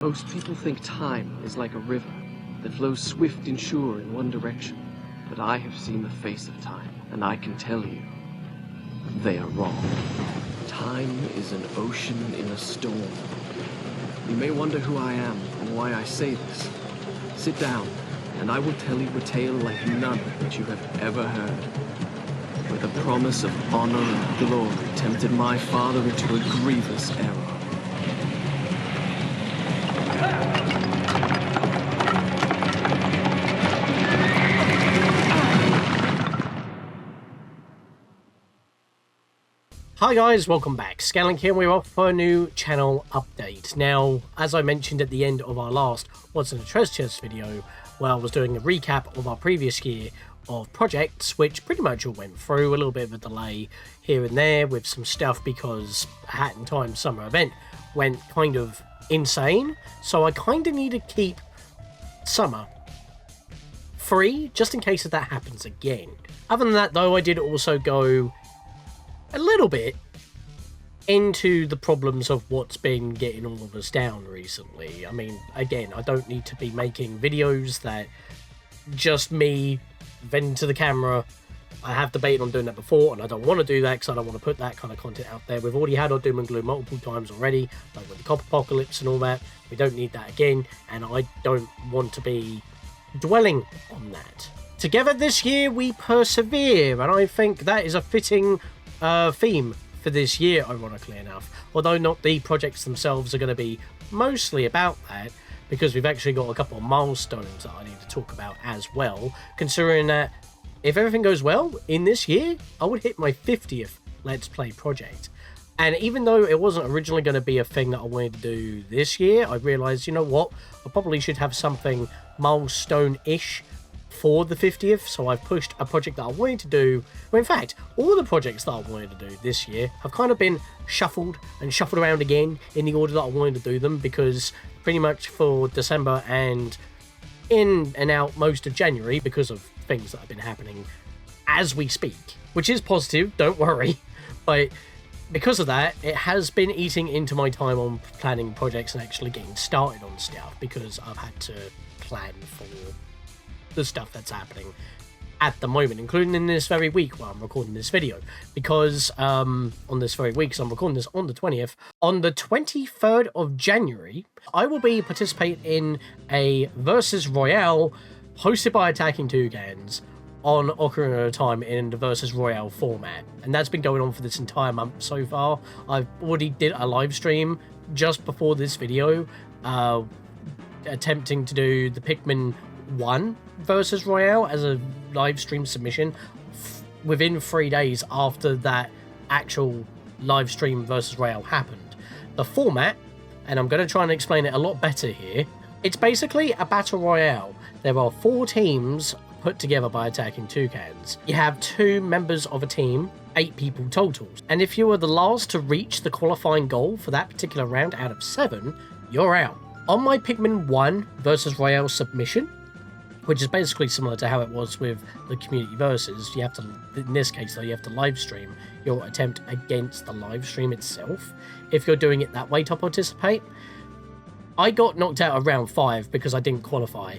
Most people think time is like a river that flows swift and sure in one direction. But I have seen the face of time, and I can tell you, they are wrong. Time is an ocean in a storm. You may wonder who I am and why I say this. Sit down, and I will tell you a tale like none that you have ever heard. Where the promise of honor and glory tempted my father into a grievous error. Hi guys, welcome back. Scatlink here, we're off for a new channel update. Now, as I mentioned at the end of our last What's in a Treasure Chest video, where I was doing a recap of our previous year of projects, which pretty much all went through, a little bit of a delay here and there with some stuff because Hat in Time summer event went kind of insane, so I kind of need to keep summer free, just in case if that happens again. Other than that though, I did also go a little bit into the problems of what's been getting all of us down recently. I mean, again, I don't need to be making videos that just me venting to the camera. I have debated on doing that before, and I don't want to do that because I don't want to put that kind of content out there. We've already had our Doom and Gloom multiple times already, like with the Cop Apocalypse and all that. We don't need that again, and I don't want to be dwelling on that. Together this year, we persevere, and I think that is a fitting theme for this year, ironically enough, although not the projects themselves are going to be mostly about that, because we've actually got a couple of milestones that I need to talk about as well, considering that if everything goes well in this year, I would hit my 50th Let's Play project. And even though it wasn't originally going to be a thing that I wanted to do this year, I realised, you know what, I probably should have something milestone-ish for the 50th, so I've pushed a project that I wanted to do. Well, in fact, all the projects that I wanted to do this year have kind of been shuffled and shuffled around again in the order that I wanted to do them, because pretty much for December and in and out most of January, because of things that have been happening as we speak, which is positive, don't worry, but because of that, it has been eating into my time on planning projects and actually getting started on stuff, because I've had to plan for the stuff that's happening at the moment, including in this very week while I'm recording this video, because on this very week, so I'm recording this on the 20th, on the 23rd of January, I will be participating in a Versus Royale hosted by Attacking Toucans on Ocarina of Time in the Versus Royale format, and that's been going on for this entire month so far. I've already did a live stream just before this video, attempting to do the Pikmin 1 Versus Royale as a live stream submission within 3 days after that actual live stream Versus Royale happened. The format, and I'm going to try and explain it a lot better here, it's basically a battle royale. There are 4 teams put together by Attacking Toucans. You have 2 members of a team, 8 people total, and if you are the last to reach the qualifying goal for that particular round out of 7, you're out. On my Pikmin 1 Versus Royale submission, which is basically similar to how it was with the Community Versus, you have to, in this case though, you have to live stream your attempt against the live stream itself if you're doing it that way to participate. I got knocked out of round 5 because I didn't qualify.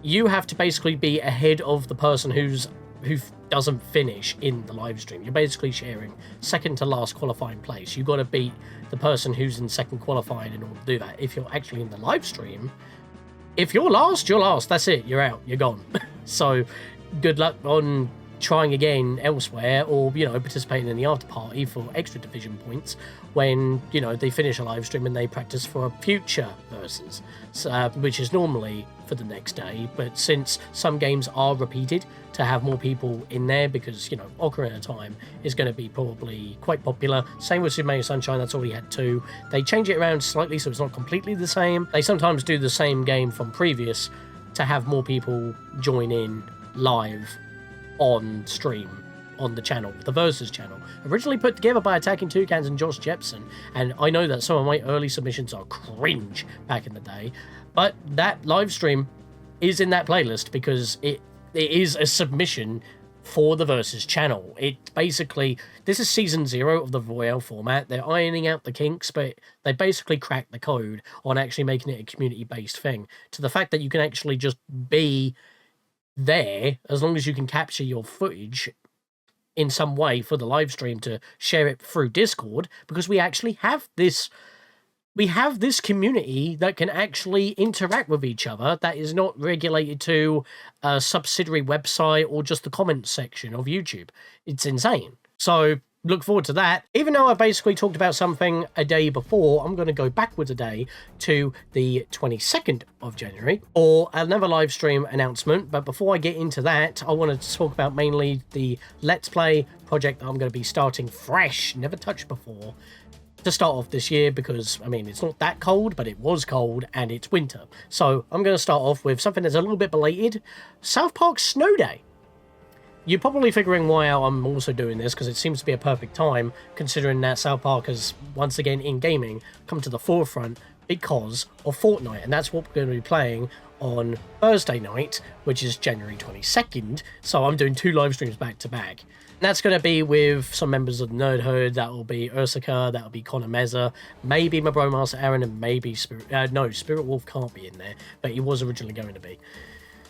You have to basically be ahead of the person who doesn't finish in the live stream. You're basically sharing second to last qualifying place. You've got to beat the person who's in second qualifying in order to do that. If you're actually in the live stream, if you're last, you're last. That's it. You're out. You're gone. So good luck on trying again elsewhere, or, you know, participating in the after party for extra division points when, you know, they finish a live stream and they practice for a future versus, which is normally for the next day. But since some games are repeated to have more people in there, because, you know, Ocarina of Time is going to be probably quite popular. Same with Super Mario Sunshine, that's already had 2. They change it around slightly so it's not completely the same. They sometimes do the same game from previous to have more people join in live on stream on the channel, the Versus channel, originally put together by Attacking Toucans and Josh Jepson. And I know that some of my early submissions are cringe back in the day, but that live stream is in that playlist because it is a submission for the Versus channel. It basically, this is season 0 of the Royale format. They're ironing out the kinks, but they basically cracked the code on actually making it a community-based thing, to the fact that you can actually just be there as long as you can capture your footage in some way for the live stream to share it through Discord, because we actually have this community that can actually interact with each other, that is not regulated to a subsidiary website or just the comments section of YouTube. It's insane. So look forward to that. Even though I basically talked about something a day before, I'm going to go backwards a day to the 22nd of January or another live stream announcement. But before I get into that, I wanted to talk about mainly the Let's Play project that I'm going to be starting fresh, never touched before, to start off this year, because I mean it's not that cold, but it was cold and it's winter. So I'm going to start off with something that's a little bit belated: South Park Snow Day. You're probably figuring why I'm also doing this, because it seems to be a perfect time, considering that South Park has once again in gaming come to the forefront because of Fortnite, and that's what we're going to be playing on Thursday night, which is January 22nd. So I'm doing 2 live streams back to back. That's going to be with some members of the Nerd Hood. That will be Ursika, that will be Connor Meza, maybe my bro Master Aaron, and maybe Spirit... no, Spirit Wolf can't be in there, but he was originally going to be.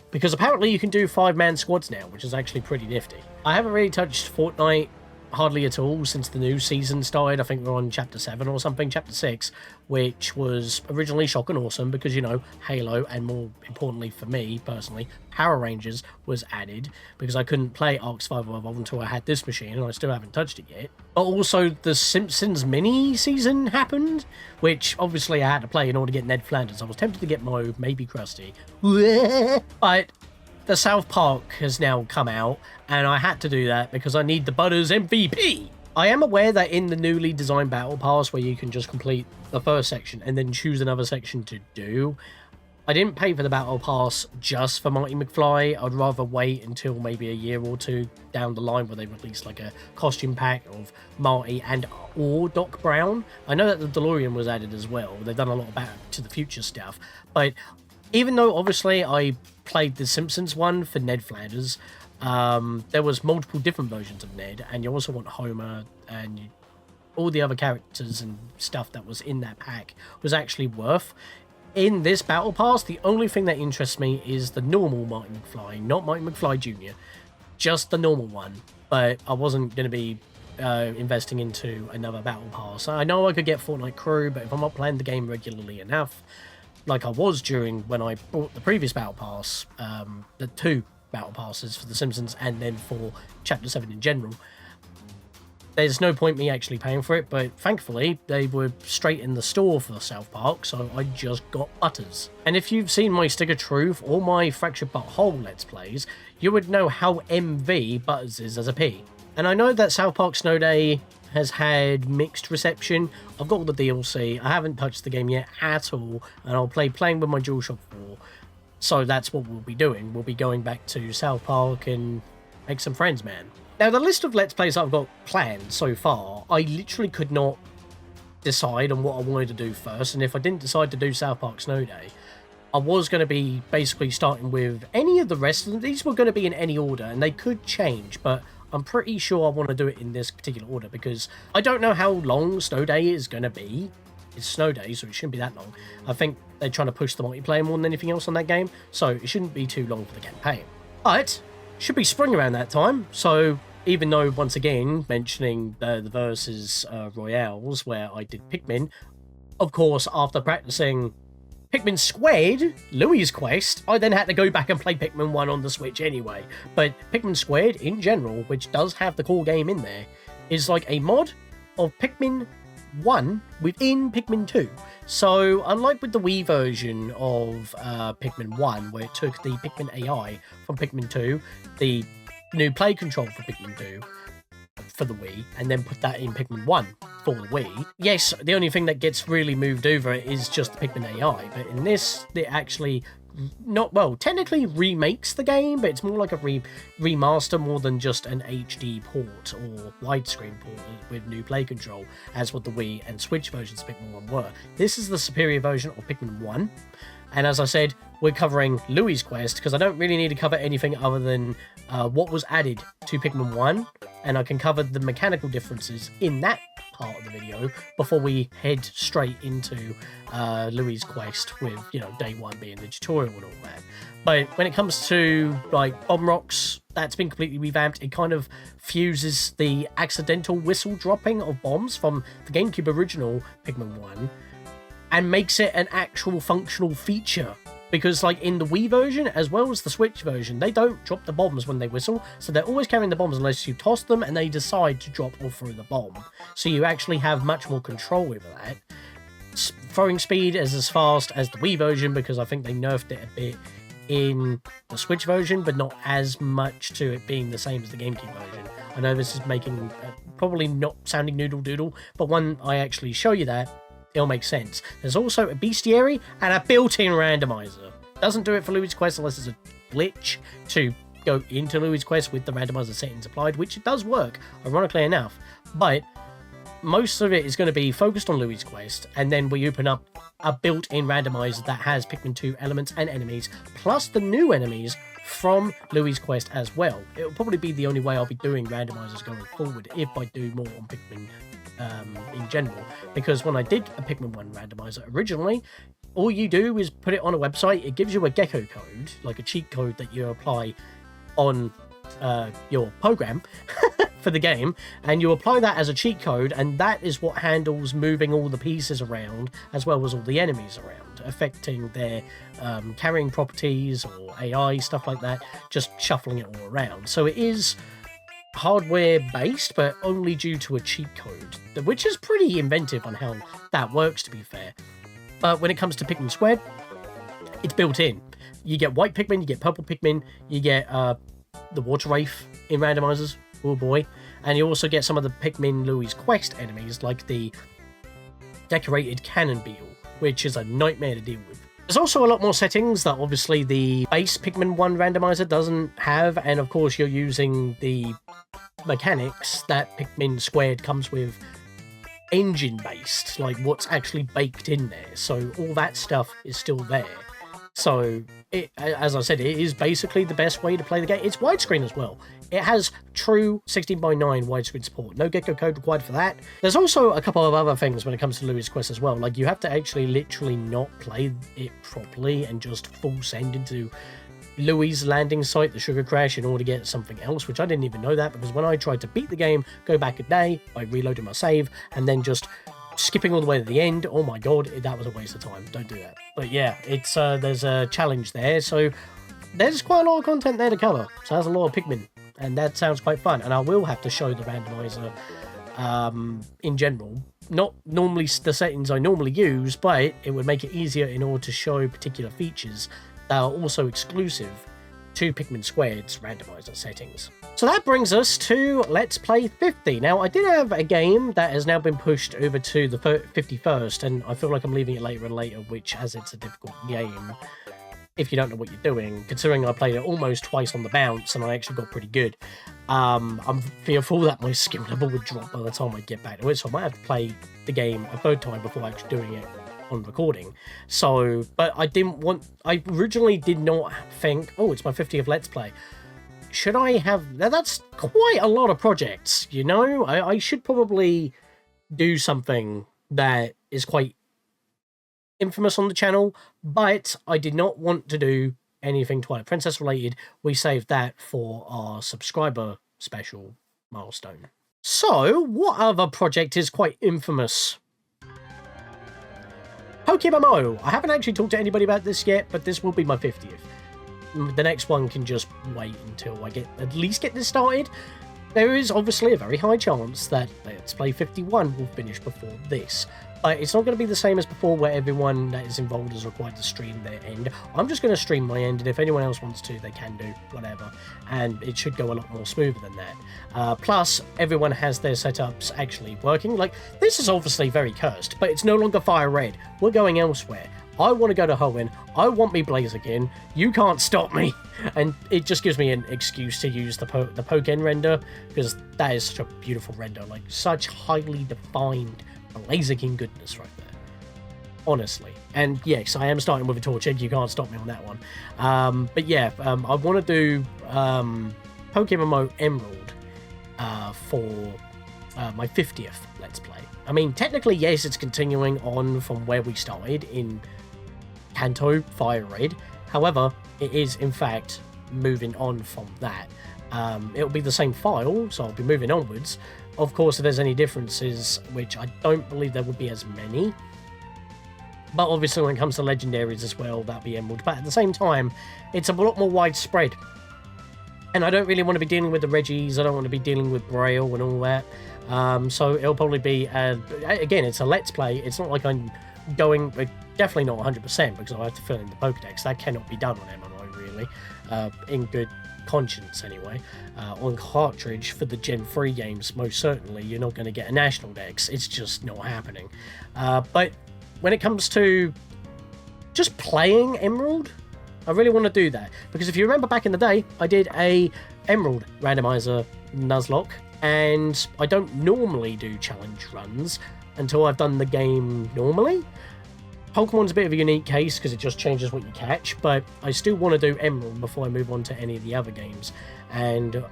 Because apparently you can do 5-man squads now, which is actually pretty nifty. I haven't really touched Fortnite hardly at all since the new season started. I think we're on chapter 7 or something, chapter 6, which was originally shock and awesome because, you know, Halo, and more importantly for me personally, Power Rangers was added, because I couldn't play Arc Survival Evolved until I had this machine, and I still haven't touched it yet. But also the Simpsons mini season happened, which obviously I had to play in order to get Ned Flanders. I was tempted to get Mo, maybe Krusty, but the South Park has now come out, and I had to do that because I need the Butters MVP. I am aware that in the newly designed Battle Pass, where you can just complete the first section and then choose another section to do, I didn't pay for the Battle Pass just for Marty McFly. I'd rather wait until maybe a year or 2 down the line where they release like a costume pack of Marty and or Doc Brown. I know that the DeLorean was added as well. They've done a lot of Back to the Future stuff, but even though obviously I played the Simpsons one for Ned Flanders, there was multiple different versions of Ned, and you also want Homer, and all the other characters and stuff that was in that pack was actually worth. In this Battle Pass, the only thing that interests me is the normal Marty McFly, not Marty McFly Jr., just the normal one. But I wasn't going to be investing into another Battle Pass. I know I could get Fortnite Crew, but if I'm not playing the game regularly enough, like I was during when I bought the previous Battle Pass, the 2 Battle Passes for The Simpsons and then for Chapter 7 in general, there's no point me actually paying for it, but thankfully they were straight in the store for South Park, so I just got Butters. And if you've seen my Stick of Truth or my Fractured But Whole Let's Plays, you would know how MV Butters is as a P. And I know that South Park Snow Day has had mixed reception. I've got all the DLC. I haven't touched the game yet at all, and I'll playing with my DualShock 4. So that's what we'll be doing. We'll be going back to South Park and make some friends, man. Now, the list of Let's Plays I've got planned so far, I literally could not decide on what I wanted to do first, and if I didn't decide to do South Park Snow Day, I was going to be basically starting with any of the rest of them. These were going to be in any order, and they could change, but I'm pretty sure I want to do it in this particular order, because I don't know how long Snow Day is going to be. It's Snow Day, so it shouldn't be that long. I think they're trying to push the multiplayer more than anything else on that game, so it shouldn't be too long for the campaign. But should be spring around that time, so even though, once again, mentioning the Versus Royales, where I did Pikmin, of course, after practicing Pikmin Squared, Louie's Quest, I then had to go back and play Pikmin 1 on the Switch anyway. But Pikmin Squared, in general, which does have the core game in there, is like a mod of Pikmin 1 within Pikmin 2. So, unlike with the Wii version of Pikmin 1, where it took the Pikmin AI from Pikmin 2, the new play control for Pikmin 2 for the Wii, and then put that in Pikmin 1 for the Wii. Yes, the only thing that gets really moved over is just the Pikmin AI, but in this, it actually not, well, technically remakes the game, but it's more like a remaster more than just an HD port or widescreen port with new play control, as what the Wii and Switch versions of Pikmin 1 were. This is the superior version of Pikmin 1, and as I said, we're covering Louie's Quest, because I don't really need to cover anything other than what was added to Pikmin 1, and I can cover the mechanical differences in that part of the video before we head straight into Louie's Quest with, you know, day one being the tutorial and all that. But when it comes to, like, Bomb Rocks, that's been completely revamped. It kind of fuses the accidental whistle dropping of bombs from the GameCube original Pikmin 1 and makes it an actual functional feature. Because, like, in the Wii version, as well as the Switch version, they don't drop the bombs when they whistle, so they're always carrying the bombs unless you toss them and they decide to drop or throw the bomb. So you actually have much more control over that. Throwing speed is as fast as the Wii version, because I think they nerfed it a bit in the Switch version, but not as much to it being the same as the GameCube version. I know this is making, probably not sounding noodle doodle, but when I actually show you that, it'll make sense. There's also a bestiary and a built-in randomizer. Doesn't do it for Louie's Quest unless there's a glitch to go into Louie's Quest with the randomizer settings applied, which it does work, ironically enough. But most of it is going to be focused on Louie's Quest, and then we open up a built-in randomizer that has Pikmin 2 elements and enemies, plus the new enemies from Louie's Quest as well. It'll probably be the only way I'll be doing randomizers going forward, if I do more on Pikmin in general, because when I did a Pikmin 1 randomizer originally, all you do is put it on a website. It gives you a gecko code, like a cheat code that you apply on your program for the game, and you apply that as a cheat code, and that is what handles moving all the pieces around as well as all the enemies around, affecting their carrying properties or AI, stuff like that, just shuffling it all around. So it is hardware based, but only due to a cheat code, which is pretty inventive on how that works, to be fair. But when it comes to Pikmin Squared, it's built in. You get white Pikmin, you get purple Pikmin, you get the Water Wraith in randomizers, oh boy, and you also get some of the Pikmin Louie's Quest enemies, like the decorated cannon beetle, which is a nightmare to deal with. There's also a lot more settings that obviously the base Pikmin 1 randomizer doesn't have, and of course you're using the mechanics that Pikmin Squared comes with engine-based, like what's actually baked in there, so all that stuff is still there. So, as I said, it is basically the best way to play the game. It's widescreen as well. It has true 16:9 widescreen support. No gecko code required for that. There's also a couple of other things when it comes to Louie's Quest as well. Like, you have to actually literally not play it properly and just full send into Louie's landing site, the Sugar Crash, in order to get something else, which I didn't even know that, because when I tried to beat the game, go back a day, I reloaded my save, and then just skipping all the way to the end, oh my god, that was a waste of time. Don't do that. But yeah, it's there's a challenge there, so there's quite a lot of content there to cover. So there's a lot of Pikmin, and that sounds quite fun. And I will have to show the randomizer in general. Not normally the settings I normally use, but it would make it easier in order to show particular features that are also exclusive to Pikmin Squared's randomizer settings. So that brings us to Let's Play 50. Now, I did have a game that has now been pushed over to the 51st, and I feel like I'm leaving it later and later, which, as it's a difficult game, if you don't know what you're doing, considering I played it almost twice on the bounce, and I actually got pretty good, I'm fearful that my skill level would drop by the time I get back to it, so I might have to play the game a third time before actually doing it on recording. So, but I originally did not think, oh, it's my 50th Let's Play. Should I have... That's quite a lot of projects, you know? I should probably do something that is quite infamous on the channel, but I did not want to do anything Twilight Princess related. We saved that for our subscriber special milestone. So, what other project is quite infamous? PokeMMO. I haven't actually talked to anybody about this yet, but this will be my 50th. The next one can just wait until I at least get this started. There is obviously a very high chance that Let's Play 51 will finish before this. But it's not going to be the same as before, where everyone that is involved is required to stream their end. I'm just going to stream my end, and if anyone else wants to, they can do whatever. And it should go a lot more smoother than that. Plus, everyone has their setups actually working. Like, this is obviously very cursed, but it's no longer fire red. We're going elsewhere. I want to go to Hoenn. I want me Blaziken. You can't stop me. And it just gives me an excuse to use the Pokken render, because that is such a beautiful render. Like, such highly defined Blaziken goodness right there. Honestly. And yes, I am starting with a Torchic. You can't stop me on that one. But yeah, I want to do PokeMMO Emerald for my 50th Let's Play. I mean, technically, yes, it's continuing on from where we started in Kanto Fire Red. However, it is, in fact, moving on from that. It'll be the same file, so I'll be moving onwards. Of course, if there's any differences, which I don't believe there would be as many. But obviously, when it comes to legendaries as well, that'll be Emerald. But at the same time, it's a lot more widespread. And I don't really want to be dealing with the Reggies. I don't want to be dealing with Braille and all that. So it'll probably be, again, it's a Let's Play. It's not like I'm going, definitely not 100%, because I have to fill in the Pokedex. That cannot be done on MMO, really, in good conscience, anyway. On cartridge for the Gen 3 games, most certainly, you're not going to get a National Dex. It's just not happening. But when it comes to just playing Emerald, I really want to do that, because if you remember back in the day, I did a Emerald Randomizer Nuzlocke, and I don't normally do challenge runs until I've done the game normally. Pokemon's a bit of a unique case because it just changes what you catch, but I still want to do Emerald before I move on to any of the other games, and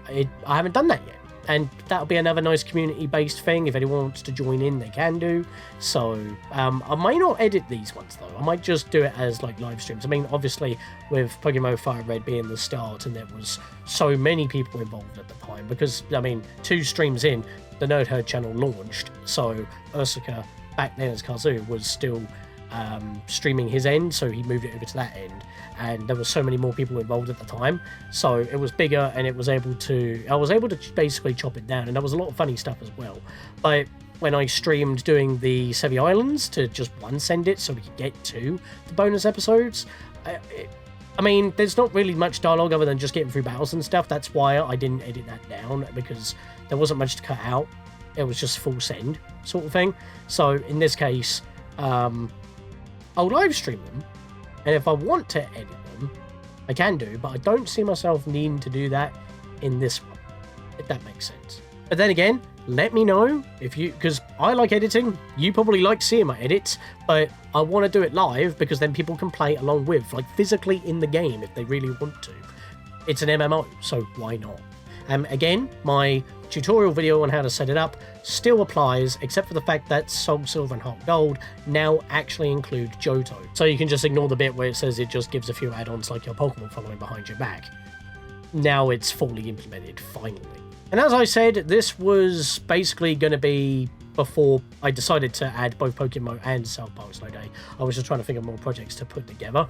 I haven't done that yet. And that'll be another nice community-based thing. If anyone wants to join in, they can do. So, I might not edit these ones, though. I might just do it as, like, live streams. I mean, obviously, with PokeMMO Fire Red being the start, and there was so many people involved at the time, because, I mean, 2 streams in, the Nerd Herd channel launched, so Ursuka, back then as Kazoo, was still streaming his end, so he moved it over to that end, and there were so many more people involved at the time, so it was bigger, and I was able to basically chop it down, and there was a lot of funny stuff as well. But when I streamed doing the Sevi Islands to just one send it so we could get to the bonus episodes, I mean, there's not really much dialogue other than just getting through battles and stuff. That's why I didn't edit that down, because there wasn't much to cut out. It was just full send sort of thing. So in this case, I'll live stream them, and if I want to edit them, I can do, but I don't see myself needing to do that in this one, if that makes sense. But then again, let me know if you, because I like editing, you probably like seeing my edits, but I want to do it live because then people can play along with, like physically in the game if they really want to. It's an MMO, so why not? Again, my tutorial video on how to set it up still applies, except for the fact that Soul Silver and Heart Gold now actually include Johto. So you can just ignore the bit where it says it just gives a few add-ons like your Pokemon following behind your back. Now it's fully implemented, finally. And as I said, this was basically going to be before I decided to add both PokeMMO and South Park Snow Day. I was just trying to think of more projects to put together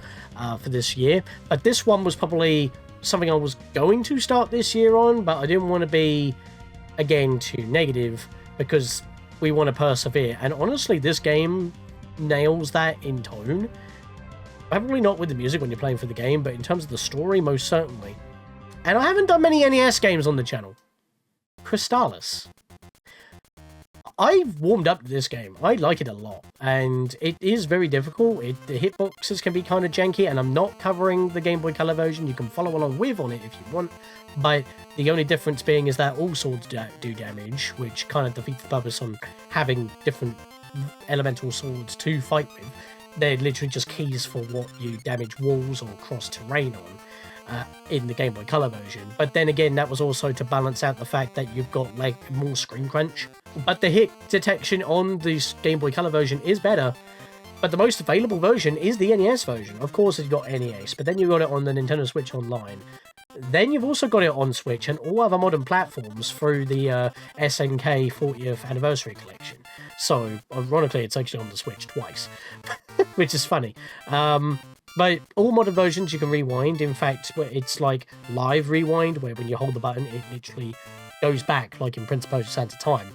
for this year. But this one was probably something I was going to start this year on, but I didn't want to be, again, too negative, because we want to persevere. And honestly, this game nails that in tone. Probably not with the music when you're playing for the game, but in terms of the story, most certainly. And I haven't done many NES games on the channel. Crystalis. I've warmed up to this game. I like it a lot, and it is very difficult. The hitboxes can be kind of janky, and I'm not covering the Game Boy Color version. You can follow along with on it if you want, but the only difference being is that all swords do damage, which kind of defeats the purpose on having different elemental swords to fight with. They're literally just keys for what you damage walls or cross terrain on. In the Game Boy Color version. But then again, that was also to balance out the fact that you've got like more screen crunch. But the hit detection on this Game Boy Color version is better. But the most available version is the NES version. Of course, you've got NES, but then you've got it on the Nintendo Switch Online. Then you've also got it on Switch and all other modern platforms through the SNK 40th Anniversary Collection. So, ironically, it's actually on the Switch twice, which is funny. But all modern versions you can rewind. In fact, it's like live rewind, where when you hold the button, it literally goes back, like in Prince of Persia: Sands of Time.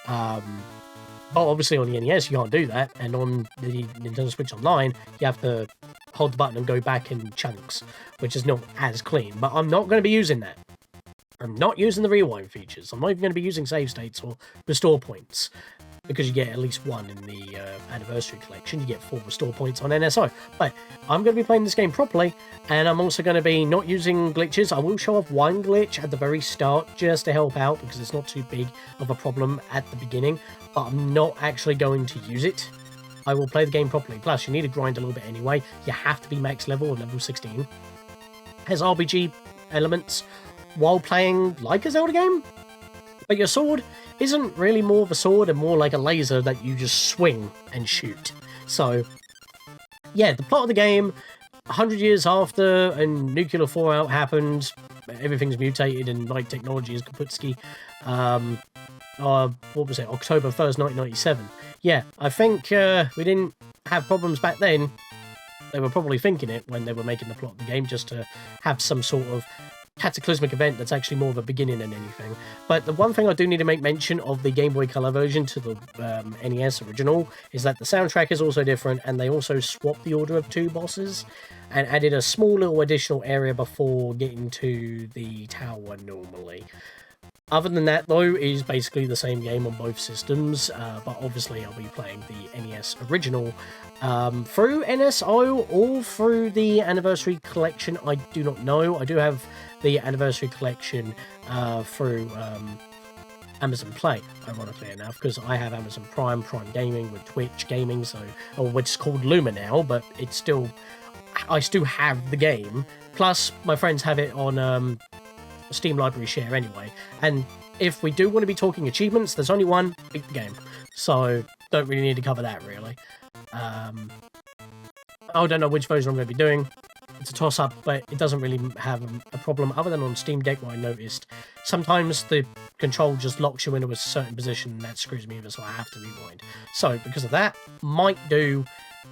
But obviously on the NES, you can't do that. And on the Nintendo Switch Online, you have to hold the button and go back in chunks, which is not as clean. But I'm not going to be using that. I'm not using the rewind features. I'm not even going to be using save states or restore points. because you get at least one in the Anniversary Collection. You get 4 restore points on NSO. But I'm going to be playing this game properly, and I'm also going to be not using glitches. I will show off one glitch at the very start just to help out, because it's not too big of a problem at the beginning, but I'm not actually going to use it. I will play the game properly. Plus, you need to grind a little bit anyway. You have to be max level, or level 16. It has RPG elements while playing like a Zelda game, but your sword isn't really more of a sword and more like a laser that you just swing and shoot. So, yeah, the plot of the game, 100 years after a nuclear fallout happened, everything's mutated and like technology is kaputski. What was it? October 1st, 1997. Yeah, I think we didn't have problems back then. They were probably thinking it when they were making the plot of the game, just to have some sort of cataclysmic event that's actually more of a beginning than anything. But the one thing I do need to make mention of the Game Boy Color version to the NES original is that the soundtrack is also different, and they also swapped the order of 2 bosses and added a small little additional area before getting to the tower normally. Other than that, though, it is basically the same game on both systems, but obviously I'll be playing the NES original through NSO or through the Anniversary Collection. I do not know. I do have the Anniversary Collection through Amazon Play, ironically enough, because I have Amazon Prime Gaming with Twitch Gaming, so, or what's called Luma now, but it's still, I still have the game. Plus, my friends have it on Steam Library Share anyway, and if we do want to be talking achievements, there's only one: beat the game. So don't really need to cover that really. I don't know which version I'm going to be doing. It's a toss-up, but it doesn't really have a problem other than on Steam Deck, where I noticed sometimes the control just locks you into a certain position and that screws me over, so I have to rewind. So because of that, might do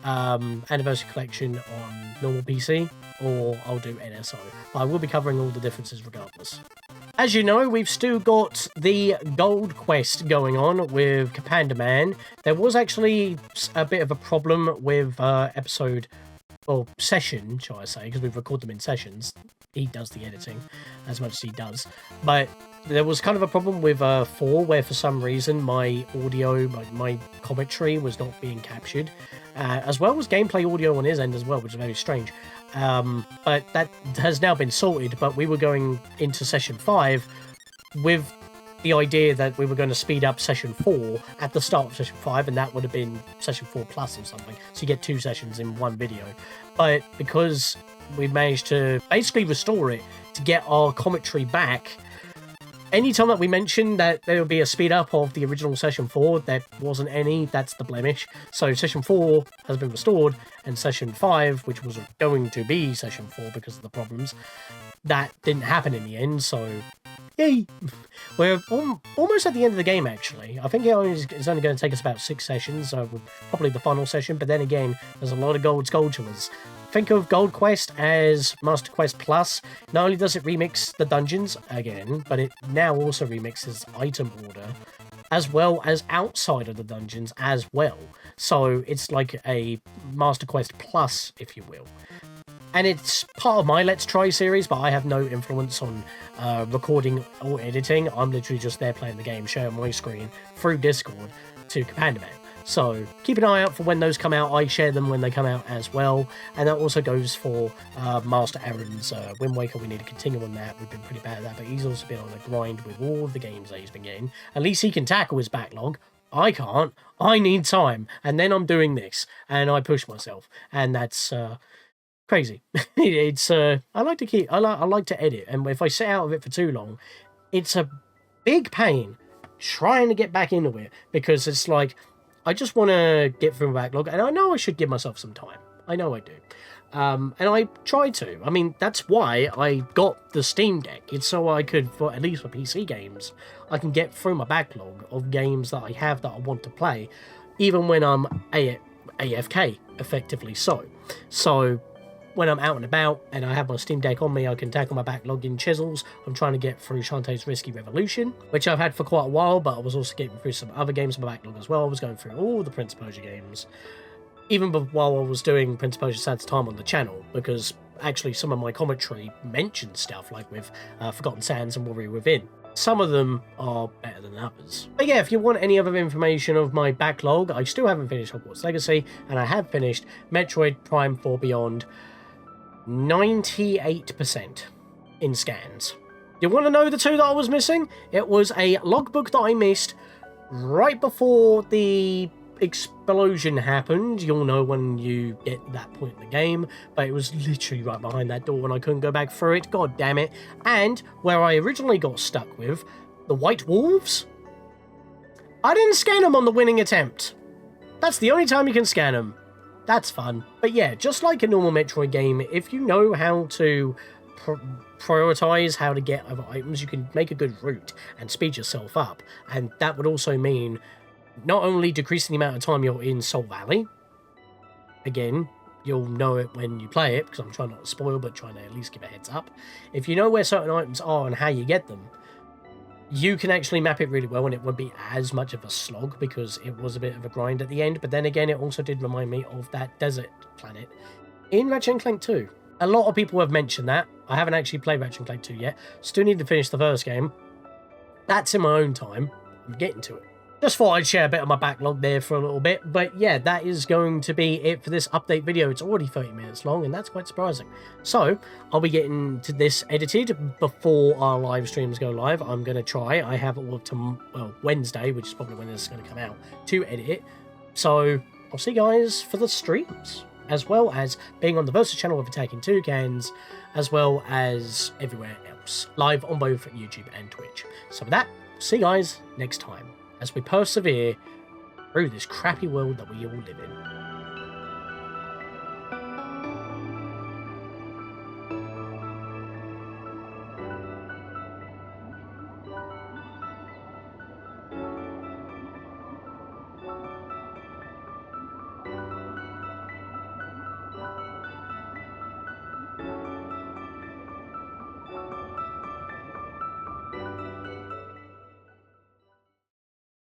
Anniversary Collection on normal PC, or I'll do NSO, but I will be covering all the differences regardless. As you know, we've still got the gold quest going on with Panda Man. There was actually a bit of a problem with episode, or session, shall I say, because we've recorded them in sessions. He does the editing as much as he does, but there was kind of a problem with 4, where for some reason my audio, my commentary was not being captured, as well as gameplay audio on his end as well, which is very strange. But that has now been sorted, but we were going into session 5 with the idea that we were going to speed up session 4 at the start of session 5, and that would have been session 4 plus or something, so you get 2 sessions in one video. But because we managed to basically restore it to get our commentary back, anytime that we mentioned that there would be a speed up of the original session 4, there wasn't any. That's the blemish. So session 4 has been restored, and session 5, which was going to be session 4 because of the problems, that didn't happen in the end. So yay! We're almost at the end of the game, actually. I think it's only going to take us about 6 sessions, so probably the final session, but then again, there's a lot of gold skulltulas. Think of Gold Quest as Master Quest Plus. Not only does it remix the dungeons again, but it now also remixes item order, as well as outside of the dungeons as well. So it's like a Master Quest Plus, if you will. And it's part of my Let's Try series, but I have no influence on recording or editing. I'm literally just there playing the game, sharing my screen through Discord to Panda Man. So keep an eye out for when those come out. I share them when they come out as well. And that also goes for Master Aaron's Wind Waker. We need to continue on that. We've been pretty bad at that, but he's also been on a grind with all of the games that he's been getting. At least he can tackle his backlog. I can't. I need time. And then I'm doing this. And I push myself. And that's crazy. It's I like to edit. And if I sit out of it for too long, it's a big pain trying to get back into it. Because it's like, I just want to get through my backlog, and I know I should give myself some time. I know I do. And I try to. I mean, that's why I got the Steam Deck. It's so I could, at least for PC games, I can get through my backlog of games that I have that I want to play, even when I'm AFK, effectively so. So when I'm out and about and I have my Steam Deck on me, I can tackle my backlog in chisels. I'm trying to get through Shantae's Risky Revolution, which I've had for quite a while, but I was also getting through some other games in my backlog as well. I was going through all the Prince of Persia games, even while I was doing Prince of Persia Sands of Time on the channel, because actually some of my commentary mentioned stuff like with Forgotten Sands and Warrior Within. Some of them are better than others. But yeah, if you want any other information of my backlog, I still haven't finished Hogwarts Legacy, and I have finished Metroid Prime 4 Beyond 98% in scans. You want to know the two that I was missing? It was a logbook that I missed right before the explosion happened. You'll know when you get to that point in the game, but it was literally right behind that door and I couldn't go back through it. God damn it. And where I originally got stuck with, the White Wolves, I didn't scan them on the winning attempt. That's the only time you can scan them. That's fun. But yeah, just like a normal Metroid game, if you know how to prioritize how to get other items, you can make a good route and speed yourself up. And that would also mean not only decreasing the amount of time you're in Soul Valley, again, you'll know it when you play it, because I'm trying not to spoil, but trying to at least give a heads up. If you know where certain items are and how you get them, you can actually map it really well, and it won't be as much of a slog, because it was a bit of a grind at the end. But then again, it also did remind me of that desert planet in Ratchet & Clank 2. A lot of people have mentioned that. I haven't actually played Ratchet & Clank 2 yet. Still need to finish the first game. That's in my own time. I'm getting to it. Just thought I'd share a bit of my backlog there for a little bit. But yeah, that is going to be it for this update video. It's already 30 minutes long, and that's quite surprising. So, I'll be getting to this edited before our live streams go live. I'm going to try. I have all of Wednesday, which is probably when this is going to come out, to edit it. So, I'll see you guys for the streams, as well as being on the Versus channel with Attacking Toucans, as well as everywhere else, live on both YouTube and Twitch. So with that, see you guys next time, as we persevere through this crappy world that we all live in.